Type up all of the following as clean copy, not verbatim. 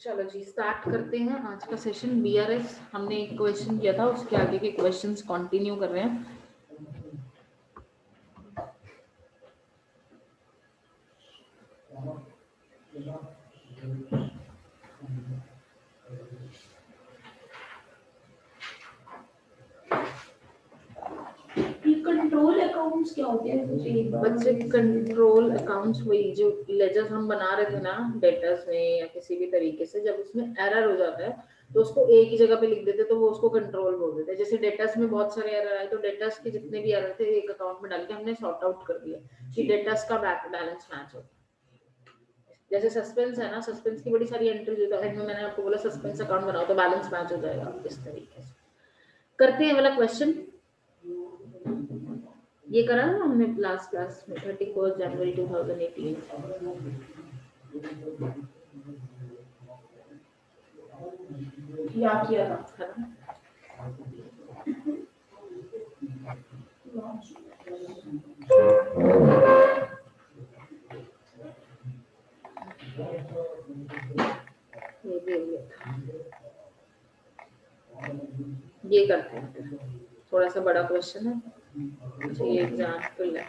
चलो जी स्टार्ट करते हैं आज का सेशन। बीआरएस हमने एक क्वेश्चन किया था, उसके आगे के क्वेश्चंस कंटिन्यू कर रहे हैं। कंट्रोल अकाउंट्स क्या होते हैं बच्चे? कंट्रोल अकाउंट्स वही जो लेजर्स हम बना रहे थे ना डेटर्स में या किसी भी तरीके से, जब उसमें एरर हो जाता है तो उसको एक ही जगह पे लिख देते तो वो उसको कंट्रोल बोल देते हैं। जैसे डेटर्स में बहुत सारे एरर आए तो डेटर्स के जितने भी एरर थे एक अकाउंट में डाल के हमने सॉर्ट आउट कर दिया कि डेटर्स का बैलेंस मैच हो। जैसे सस्पेंस है ना, सस्पेंस की बड़ी सारी एंट्रीज होता है, मैंने आपको बोला सस्पेंस अकाउंट बनाओ तो बैलेंस मैच हो जाएगा। इस तरीके से करते हैं वाला क्वेश्चन। ये करा ना हमने लास्ट क्लास में 31 जनवरी 2018। या किया था है ना? ये करते हैं, थोड़ा सा बड़ा क्वेश्चन है। अच्छा ये एग्जाम्पल है।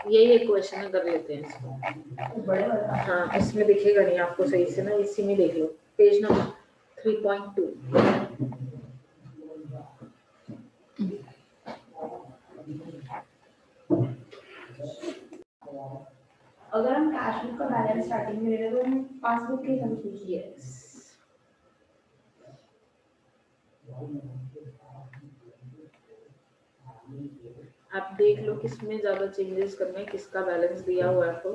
यही एक क्वेश्चन है, कर लेते हैं इसको। हाँ इसमें दिखेगा नहीं आपको सही से ना, इसी में देख लो पेज नंबर 3.2। अगर हम कैश बुक का बैलेंस स्टार्टिंग में ले रहे तो हम पासबुक के हिसाब से कीजिए। आप देख लो किसमें ज्यादा चेंजेस करने, किसका बैलेंस दिया हुआ है आपको।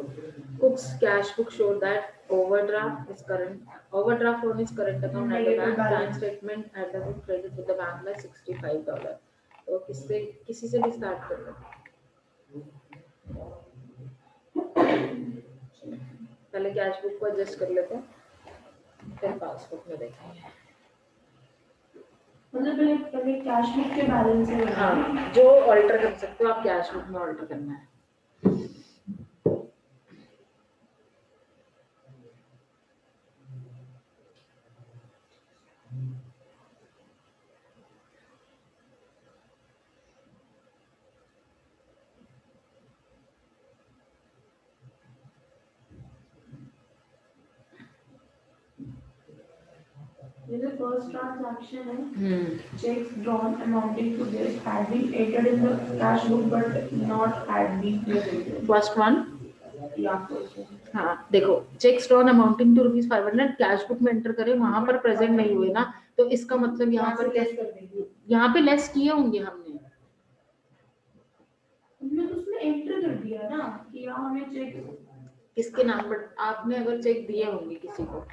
कुक्स cash book show that overdraft is current overdraft on is current account at the bank statement at the credit with the bank like $65। तो किसी से भी स्टार्ट कर लो। पहले कैश बुक को एडजस्ट कर लेते हैं, फिर पासबुक में देखेंगे। मतलब पहले कैश बुक के बैलेंस से हाँ जो ऑल्टर कर सकते हो आप कैश बुक में ऑल्टर करना है। The first transaction is checks drawn amounting to this had been entered in the cash book but not had been credited. First one हाँ देखो, cheques drawn amounting to ₹500 cash book में enter करें, वहां पर present नहीं हुए ना, तो इसका मतलब यहाँ पर लेस कर देंगे, यहाँ पे लेस किए होंगे हमने तो उसमें एंटर कर दिया ना कि यहाँ हमें चेक किसके नाम पर। आपने अगर चेक दिए होंगे किसी को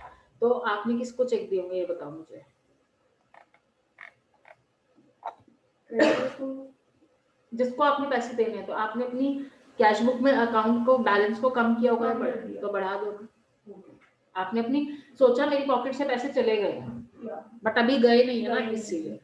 तो आपने किसको चेक दिए होंगे ये बताओ मुझे। जिसको आपने पैसे देने हैं तो आपने अपनी कैश बुक में अकाउंट को बैलेंस को कम किया होगा तो बढ़ा दोगे। आपने अपनी सोचा मेरी पॉकेट से पैसे चले गए बट अभी गए नहीं है ना, इसीलिए।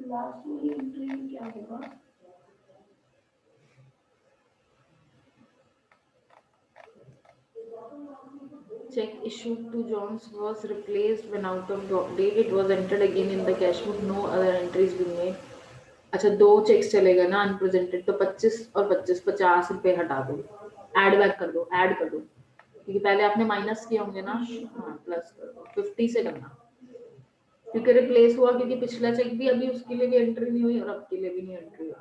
लास्ट वाली एंट्री में क्या होगा? Check issued to Jones was replaced when out of date. It was entered again in the cash book. No other entries being made. अच्छा 2 चेक्स चले गए ना अनप्रेजेंटेड, तो 25 और 25 ₹50 हटा दो, ऐड बैक कर दो, ऐड कर दो, क्योंकि पहले आपने माइनस किए होंगे ना। हाँ प्लस कर दो, 50 से करना, क्योंकि रिप्लेस हुआ, क्योंकि पिछला चेक भी अभी उसके लिए भी एंट्री नहीं हुई और अब के लिए भी नहीं एंट्री हुई।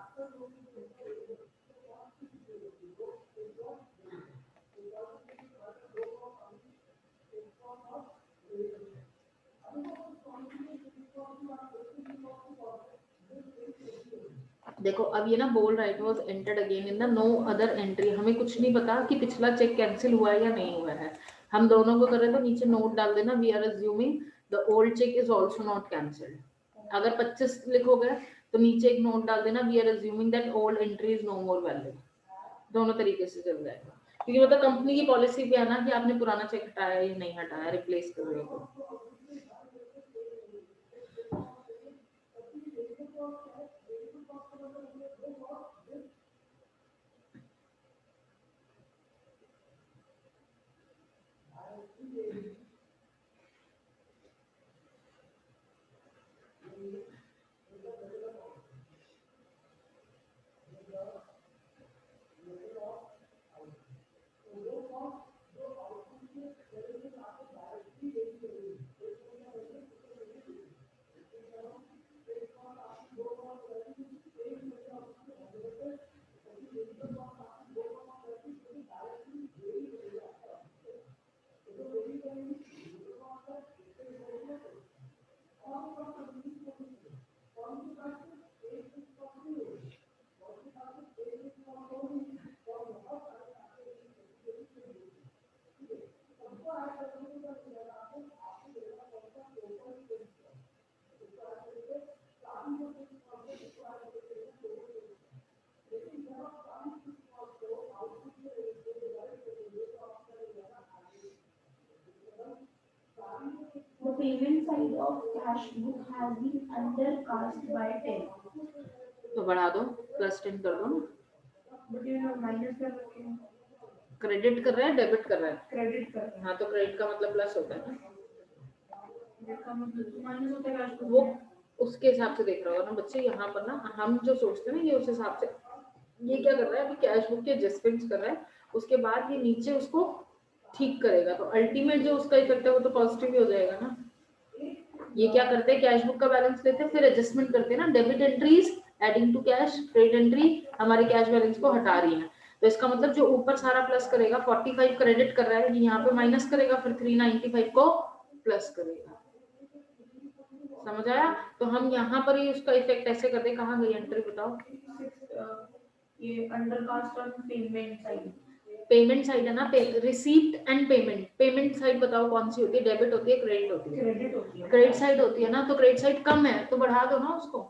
देखो अब ये ना बोल रहा है it was entered again in the no other entry, हमें कुछ नहीं पता कि पिछला चेक कैंसिल हुआ है या नहीं हुआ है, हम दोनों को कर रहे तो नीचे नोट डाल देना, we are assuming the old cheque is also not cancelled. अगर 25 लिखोगे तो नीचे एक नोट डाल देना, we are assuming that old entry is no more valid. दोनों तरीके से चल जाएगा, क्योंकि मतलब कंपनी की पॉलिसी भी है ना कि आपने पुराना चेक हटाया या नहीं हटाया, रिप्लेस कर रहे हो। The payment side of cash book has been undercast by 10. तो बढ़ा दो, +10 कर दो ना, But you know minus कर रखे हैं, क्रेडिट कर रहा है डेबिट कर रहा है, क्रेडिट कर रहे हैं। हाँ तो क्रेडिट का मतलब प्लस होता है ना, डेबिट का मतलब माइनस होता है cash book वो में। उसके हिसाब से देख रहा होगा ना बच्चे। यहाँ पर ना हम जो सोचते हैं ना ये उस हिसाब से, ये क्या कर रहा है अभी कैश बुक के एडजस्टमेंट्स कर रहा है, उसके बाद ये नीचे उसको ठीक करेगा, तो अल्टीमेट जो उसका इफेक्ट है वो तो पॉजिटिव ही हो जाएगा ना। ये क्या करते हैं, कैश बुक का बैलेंस लेते हैं, फिर एडजस्टमेंट करते हैं ना, debit entries adding to cash, credit entry हमारे कैश बैलेंस को हटा रही है, तो इसका मतलब जो ऊपर सारा प्लस करेगा, 45 क्रेडिट कर रहा है, ये यहाँ पे माइनस करेगा, फिर 395 को प्लस करेगा। समझ आया? तो हम यहाँ पर ही उसका इफेक्ट ऐसे करते हैं। कहाँ गई एंट्री बताओ? ये undercast on payment side, payment side है ना, receipt and payment. Payment side बताओ कौन सी होती है, डेबिट होती है क्रेडिट होती है? क्रेडिट होती है। क्रेडिट साइड होती है ना, तो क्रेडिट साइड कम है तो बढ़ा दो ना उसको,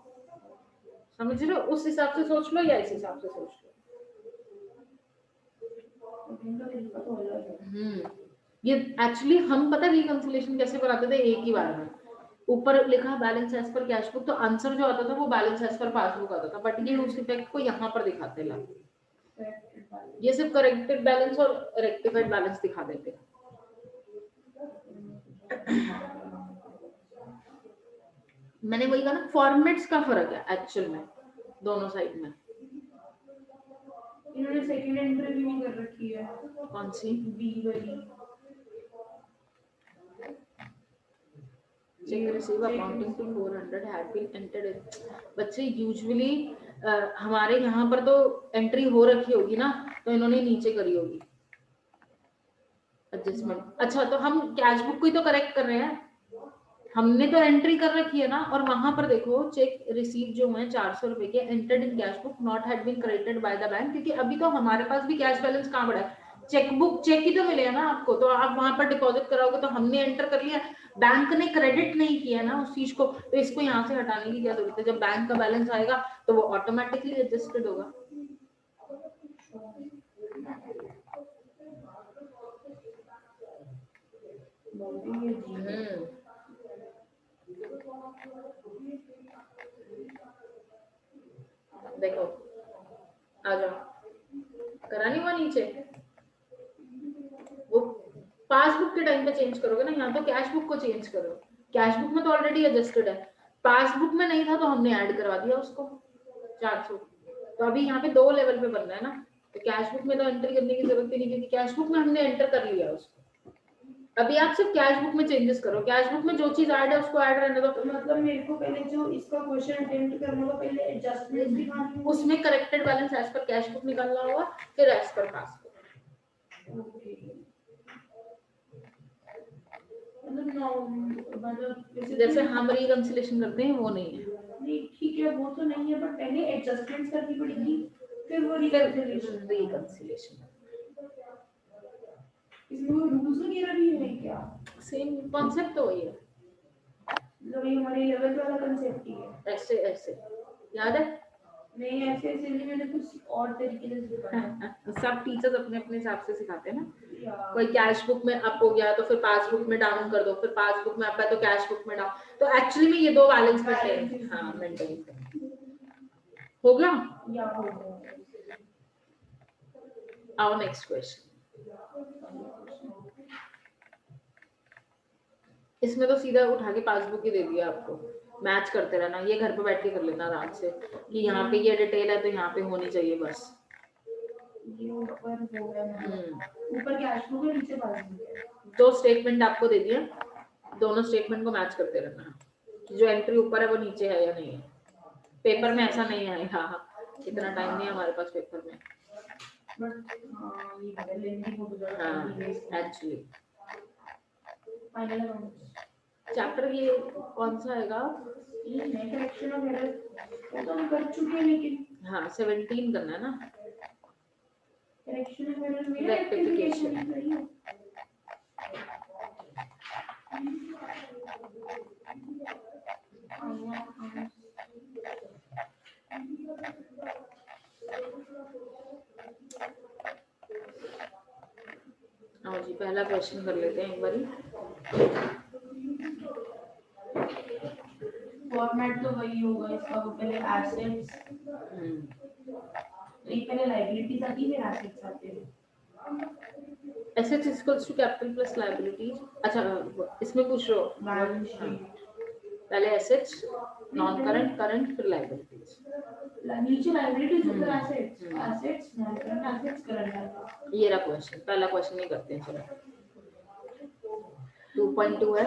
समझ रहे हो? उस हिसाब से सोच लो या इस हिसाब से सोच लो। ये एक्चुअली हम पता रिकंसिलिएशन कैसे बनाते थे, एक ही बार में ऊपर लिखा balance as per cash book, तो आंसर जो आता था वो बैलेंस एज पर पासबुक आता था, बट ये उस इफेक्ट को यहाँ पर दिखाते ला, ये सिर्फ करेक्टेड बैलेंस और रेक्टिफाइड बैलेंस दिखा देते। मैंने वही कहा ना, फॉर्मेट्स का फर्क है एक्चुअल में दोनों साइड में। इन्होंने सेकंड एंट्री भी कर रखी है, कौन सी? बी वाली। Cheque receive amounting to 400 had been entered in. बच्चे यूजुअली हमारे यहाँ पर तो एंट्री हो रखी होगी ना, तो इन्होंने नीचे करी होगी एडजस्टमेंट। अच्छा, तो हम कैश बुक को ही तो करेक्ट कर रहे हैं, हमने तो एंट्री कर रखी है ना। और वहां पर देखो चेक रिसीव जो है 400 रुपए के, entered in cash book not had been credited by the bank, क्योंकि अभी तो हमारे पास भी कैश बैलेंस कहाँ पड़ा है, चेक बुक चेक ही तो मिले है ना आपको, तो आप वहां पर डिपॉजिट कराओगे तो हमने एंटर कर लिया, बैंक ने क्रेडिट नहीं किया ना उस चीज को, तो इसको यहाँ से हटाने की क्या जरूरत है। जब बैंक का बैलेंस आएगा तो वो ऑटोमेटिकली एडजस्टेड होगा। देखो आ जाओ, करा नहीं हुआ नीचे, वो पासबुक के टाइम पे चेंज करोगे ना, यहाँ तो कैश बुक को चेंज करो, कैश बुक में तो ऑलरेडी एडजस्टेड है, पासबुक में नहीं था तो हमने ऐड करवा दिया उसको 400। तो अभी यहाँ पे 2 लेवल पे बनना है ना, तो कैश बुक में तो एंटर करने की जरूरत ही नहीं, क्योंकि कैश बुक में हमने एंटर कर लिया उसको। अभी आप सिर्फ कैश बुक में चेंजेस करो, कैश बुक में जो चीज ऐड है उसको ऐड रहने दो। तो मतलब मेरे को पहले जो इसका क्वेश्चन अटेम्प्ट करने का पहले एडजस्टमेंट दिखानी होगी, उसमें corrected balance as per cash book निकालना होगा, फिर एज पर पासबुक। ओके, मतलब जैसे हम रिकंसिलेशन करते हैं वो नहीं है। नहीं ठीक है, वो तो नहीं है, बट पहले एडजस्टमेंट करनी पड़ेगी, फिर वो रिकंसिलेशन। इसमें कोई रूल्स वगैरह भी है क्या? सेम कॉन्सेप्ट तो वही है, मतलब ये हमारे 11th वाला कंसेप्ट ही है। ऐसे ऐसे याद है? नहीं ऐसे ऐसे नहीं, मैंने कुछ और तरीके से सिखाया। सब टीचर्स अपने अपने हिसाब से सिखाते हैं ना, या कोई कैश बुक में अप हो गया तो फिर पासबुक में डाउन कर दो, फिर पासबुक में अप है तो कैश बुक में डाउन, तो एक्चुअली में ये दो बैलेंस मेंटेन, हाँ मेंटेन हो गया। या हो गया। आओ नेक्स्ट क्वेश्चन। इसमें तो सीधा उठा के पासबुक ही दे दिया आपको, मैच करते रहना, ये घर पे बैठ के कर लेना आराम से कि यहाँ पे ये डिटेल है तो यहाँ पे होनी चाहिए बस। ये ऊपर हो गया, ऊपर कैश बुक है, नीचे पासबुक है। 2 स्टेटमेंट आपको दे दिए, दोनों स्टेटमेंट को मैच करते रहना, जो एंट्री ऊपर है वो नीचे है या नहीं है। पेपर में ऐसा नहीं है, हाँ इतना टाइम नहीं है हमारे पास पेपर में, बट हाँ ये बदलने को हाँ एक्चुअली। फाइनल अकाउंट्स चैप्टर ये कौन सा आएगा? ये नए करेक्शन ऑफ एरर वो तो हम कर चुके हैं, लेकिन हाँ 17 करना है ना, करेक्शन ऑफ एरर में रेक्टिफिकेशन। सही है। हाँ जी, पहला क्वेश्चन कर लेते हैं एक बारी। फॉर्मेट तो वही होगा इसका, वो पहले एसेट्स, ये पहले लायबिलिटीज आती है, फिर एसेट्स आते हैं। Assets equals to capital plus liabilities. अच्छा इसमें पूछ रहे हो बैलेंस शीट, पहले एसेट्स, नॉन करंट, करंट, फिर लायबिलिटीज। नीचे लायबिलिटीज ऊपर assets, assets non current assets current. ये रहा क्वेश्चन, पहला क्वेश्चन नहीं करते हैं चलो। 2.2 है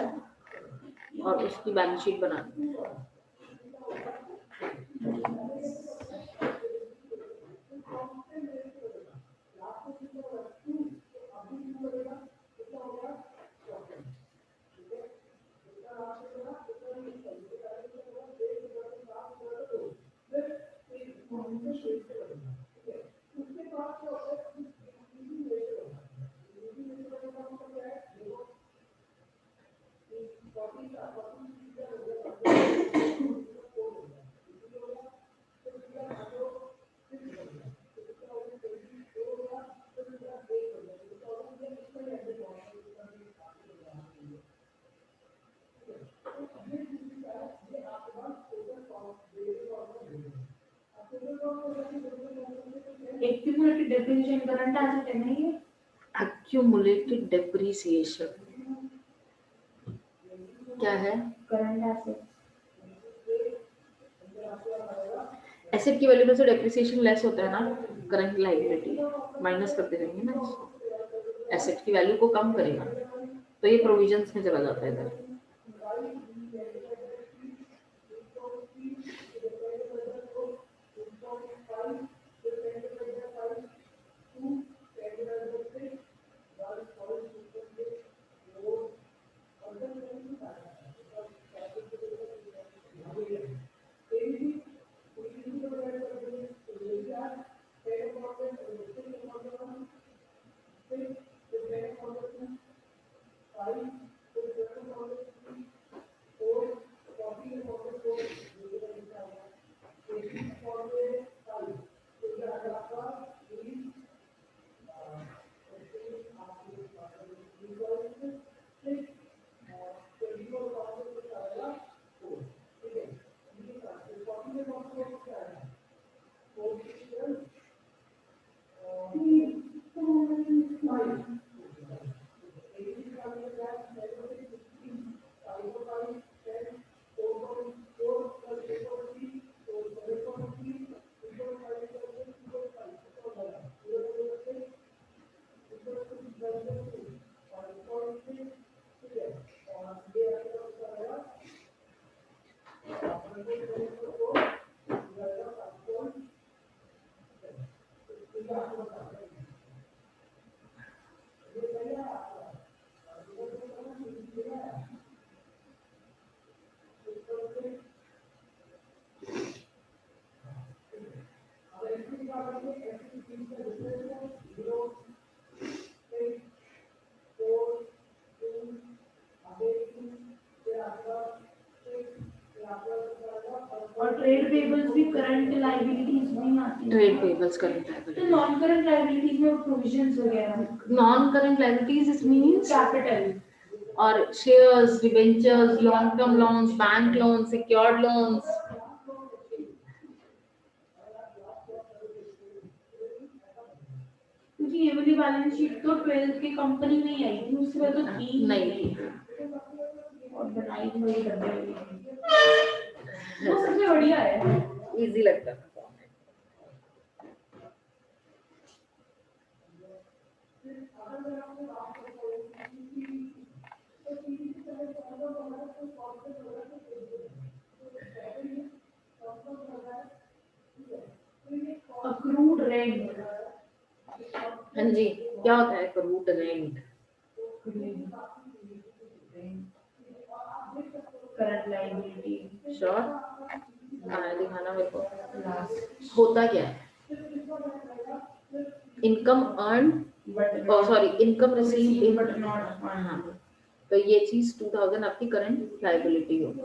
और उसकी बैलेंस शीट बनानी है। एक्यूमुलेटेड डेप्रिसिएशन करंट एसेट है नहीं है? Accumulated depreciation क्या है? करंट एसेट, एसेट की वैल्यू में से डेप्रिसिएशन लेस होता है ना, करंट लायबिलिटी माइनस करते रहेंगे ना इसको, एसेट की वैल्यू को कम करेगा, तो ये प्रोविजंस में चला जाता है इधर। ट्रेड पेबल्स, करंट तो लायबिलिटी। नॉन करंट लायबिलिटीज में प्रोविजंस वगैरह, non current liabilities it means capital और shares, debentures, long term loans, bank loans, secured loans. क्योंकि ये वाली बैलेंस शीट तो 12th की कंपनी में ही आई थी, उसके बाद तो थी ही नहीं नहीं और बनाई भी वही डब्बे वाली थी। वो सबसे बढ़िया है, इजी लगता है। Accrued rent. हाँ जी, क्या होता है accrued rent? Current liability. Sure, दिखाना मेरे को। होता क्या है? Income earn, sorry income receive but not. हाँ, तो ये चीज 2000 आपकी करंट लायबिलिटी होगी।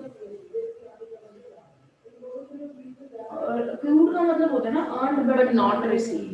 और अक्रूड का मतलब होता है ना अर्न बट नॉट रिसीव।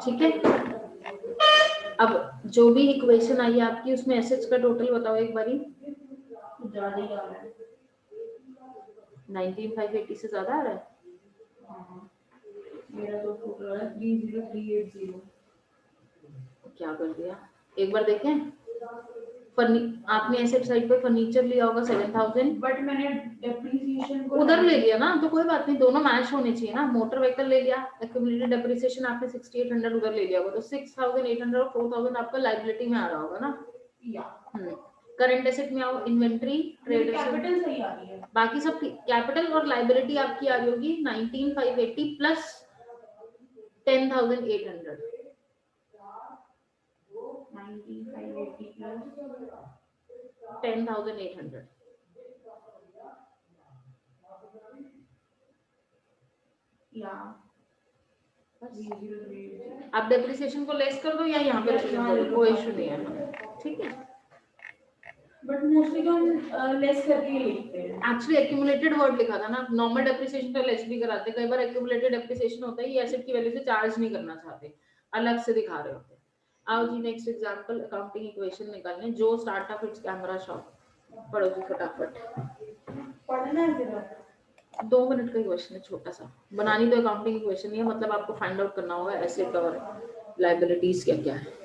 ठीक है, अब जो भी इक्वेशन आई है आपकी उसमें एसेट्स का टोटल बताओ एक बारी। ज्यादा ही आ रहा है, 19580 से ज्यादा आ रहा है। मेरा तो टोटल है 30380। क्या कर दिया, एक बार देखें। आपने एसेट साइड पे फर्नीचर लिया होगा 7000, बट मैंने डेप्रिसिएशन को उधर ले लिया ना, तो कोई बात नहीं, दोनों मैच होने चाहिए ना। मोटर व्हीकल ले लिया, एक्यूमुलेटेड डेप्रिसिएशन आपने 6800 उधर ले लिया होगा, तो 6800 और 4000 आपका लायबिलिटी में आ रहा होगा ना। या करंट एसेट में आओ, इन्वेंट्री, ट्रेड कैपिटल सही आ रही है, बाकी सब कैपिटल और लायबिलिटी आपकी आ रही होगी 19580 प्लस 10800। 9580 प्लस 10800 या आप डेप्रिसिएशन को लेस कर दो या यहाँ पे कोई इशू नहीं है, ठीक है। बट मोस्टली तो हम लेस करके ही लिखते हैं। एक्चुअली एक्यूमुलेटेड वर्ड लिखा था ना, नॉर्मल डेप्रिसिएशन तो लेस भी कराते हैं, कई बार एक्यूमुलेटेड डेप्रिसिएशन होता है ये एसेट की वैल्यू से चार्ज नहीं करना चाहते, अलग से दिखा रहे होते हैं। आओ जी नेक्स्ट एग्जांपल, अकाउंटिंग इक्वेशन निकालने, जो start of its camera shop. पढ़ो जी फटाफट, पढ़ना है फिर 2 मिनट का क्वेश्चन है छोटा सा, बनानी तो अकाउंटिंग इक्वेशन नहीं है, मतलब आपको फाइंड आउट करना होगा एसेट और लायबिलिटीज क्या क्या है।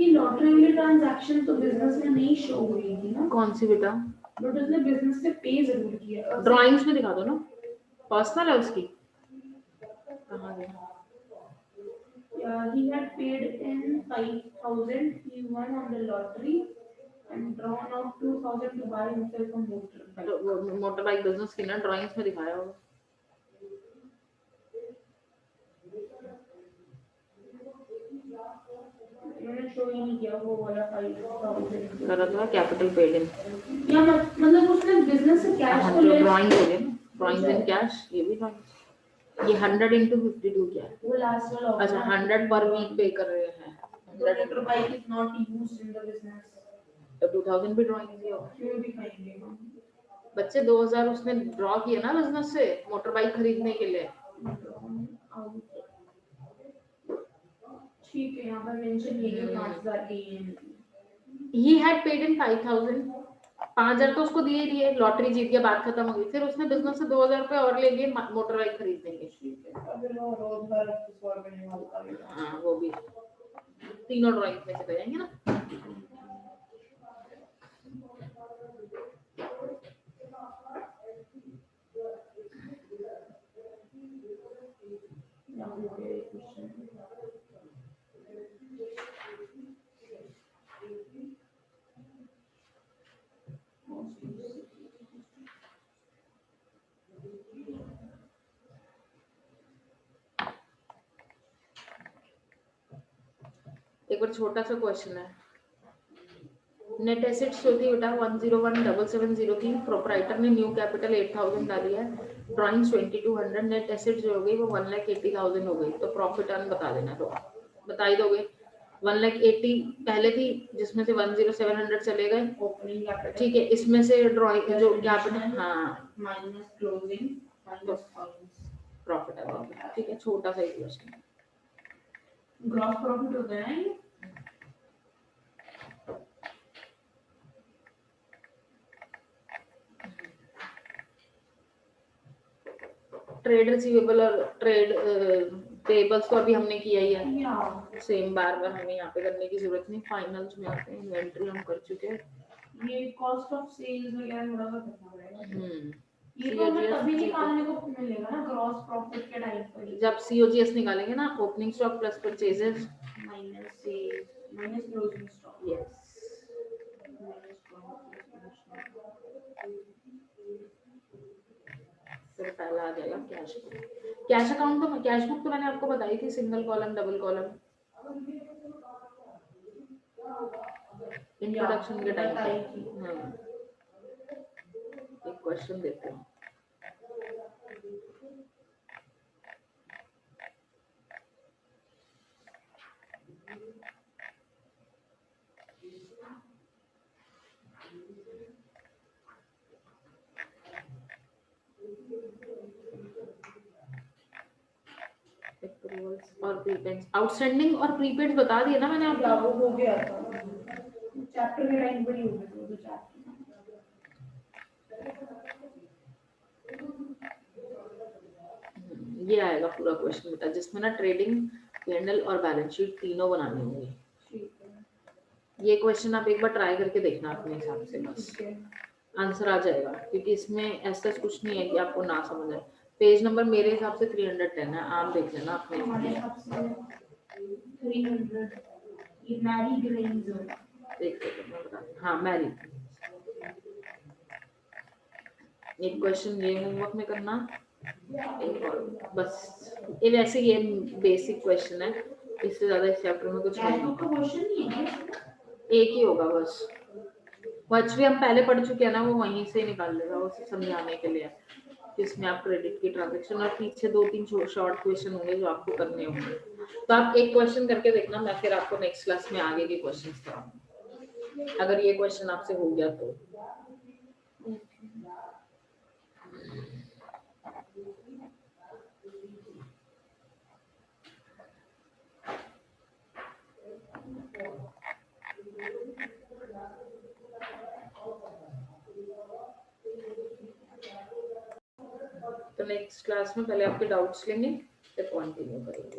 ये लॉटरी वाली ट्रांजैक्शन तो बिजनेस में नहीं शो हुई थी ना? कौन सी बेटा? बट उसने बिजनेस पे पे जरूर किया। ड्राइंग्स में दिखा दो ना, पर्सनल है उसकी। कहाँ गया? He had paid in 5,000. He won on the lottery and drawn out 2,000 to buy himself a motorbike. वो मोटर बाइक बिजनेस की ना, ड्राइंग्स में दिखाया होगा। मैंने शो ही नहीं किया वो वाला 5,000 करा था कैपिटल पेड इन, या मतलब उसने बिजनेस से कैश हाँ को जो ले ड्राइंग हो गया ना, ड्राइंग्स इन कैश, ये भी ड्राइंग। ये 100 into 52 क्या है? वो लास्ट वाला होगा। अच्छा 100 पर वीक पे कर रहे हैं। The motorbike is not used in the business. तो 2000 भी ड्राइंग ही होगा। क्यों दिखाएंगे हम? बच्चे 2000 उसने ड्रॉ किया ना बिजनेस से मोटर बाइक खरीदने के लिए। ठीक है, यहाँ पर मेंशन ये कि 5,000 दिए हैं। He had paid in 5,000, 5,000 तो उसको दिए ही दिए, लॉटरी जीत गया, बात खत्म हो गई। फिर उसने बिजनेस से 2,000 रुपए और ले लिए मोटर बाइक खरीदने के। ठीक है, अगर वो रोज भर किसी और बनने वाला है। हाँ वो भी, तीनों ड्राइंग में से करेंगे ना। एक बार छोटा सा क्वेश्चन है, नेट एसेट्स जो थी बेटा 101,770 थी, प्रोपराइटर ने न्यू कैपिटल 8,000 डाली है, ड्राइंग्स 2200, नेट एसेट्स जो हो गई वो 1,80,000 हो गई। तो प्रॉफिट अर्न बता देना, तो बता ही दोगे। 1,80,000 पहले थी जिसमें से 10700 चले गए ओपनिंग कैपिटल, ठीक है, इसमें से ड्राइंग जो कैपिटल हाँ माइनस क्लोजिंग माइनस प्रॉफिट है। ठीक है, छोटा सा ही क्वेश्चन। ग्रॉस प्रॉफिट होता है ये। ट्रेड रिसीवेबल और ट्रेड पेबल्स तो अभी हमने किया ही है, सेम बार बार हमें यहाँ पे करने की जरूरत नहीं। फाइनल्स में आते हैं, इन्वेंट्री हम कर चुके हैं, ये कॉस्ट ऑफ सेल्स वगैरह थोड़ा सा करना पड़ेगा। ये तो हमें COGS तभी निकालने को मिलेगा ना ग्रॉस प्रॉफिट के टाइम पर, जब COGS निकालेंगे ना, opening stock plus purchases minus sales minus closing stock. Yes, फिर पहला आ जाएगा कैश बुक। कैश अकाउंट तो कैश बुक तो मैंने आपको बताई थी, single column double column introduction के टाइम पे। हाँ, एक क्वेश्चन देते हैं। और प्रीपेड, आउटस्टैंडिंग और प्रीपेड बता दिए ना मैंने आपको, वो हो गया था चैप्टर के टाइम पर ही हो गया वो चैप्टर। ये आएगा पूरा क्वेश्चन बेटा, जिसमें ना ट्रेडिंग, P&L और बैलेंस शीट तीनों बनाने होंगे। ये क्वेश्चन आप एक बार ट्राई करके देखना अपने हिसाब से, बस आंसर आ जाएगा, क्योंकि इसमें ऐसा कुछ नहीं है कि आपको ना समझ आए। पेज नंबर मेरे हिसाब से 310 है, आप देख लेना अपने हिसाब से। 300 ये मैरी ग्रेन्स देख लेते, हाँ मैरी। एक क्वेश्चन ये होमवर्क में करना, एक और बस। ये वैसे ये बेसिक क्वेश्चन है, इससे ज्यादा इस चैप्टर में कुछ नहीं है, एक ही होगा बस। कुछ भी हम पहले पढ़ चुके हैं ना, वो वहीं से निकाल लेगा, वो समझाने के लिए जिसमें आप क्रेडिट की ट्रांजैक्शन और पीछे 2-3 शॉर्ट क्वेश्चन होंगे जो आपको करने होंगे। तो आप एक क्वेश्चन करके देखना, मैं फिर आपको नेक्स्ट क्लास में आगे के क्वेश्चंस कराऊंगी, अगर ये क्वेश्चन आपसे हो गया तो। तो नेक्स्ट क्लास में पहले आपके डाउट्स लेंगे, फिर कंटिन्यू करेंगे।